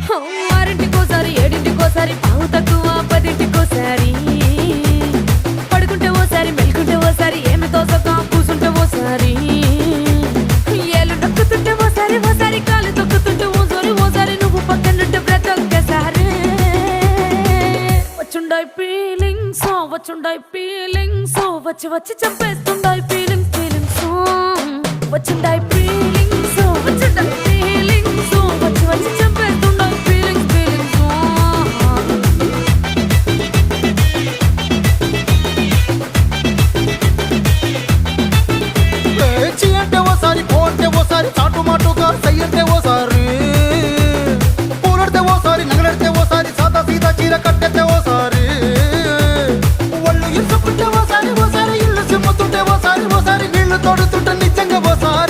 ఆరింటికోసారి ఏడింటికోసారి పావు తక్కువ పదింటికోసారి పడుకుంటే ఓసారి మెలుకుంటే ఓసారి ఏమి తోసక కూసుంటే ఓసారి ఏళ్ళు నొక్కుతుంటే ఓసారి ఓసారి కాలు తొక్కుతుంటే ఓసారి నువ్వు పక్కనుంటే ప్రతి ఒక్కసారి వచ్చుండాయి ఫీలింగ్స్ వచ్చి వచ్చి చంపేస్తుండాయి ఫీలింగ్స్ వచ్చిండాయి ఫీలింగ్స్ వచ్చి వచ్చి చంపేస్తుండాయి ఫీలింగ్స్ చి అంటే ఓసారి పో అంటే ఓసారి చాటు మాటుగా సై అంటే ఓసారి పూలడితే ఓసారి నగలడితే ఓసారి సాదా సీదా చీర కట్టెతే ఓసారి ఒళ్ళు ఇసుకుంటే ఓసారి ఇల్లు సిమ్ముతుంటే ఓసారి నీళ్లు తోడుతుంటే నిజంగా ఓసారి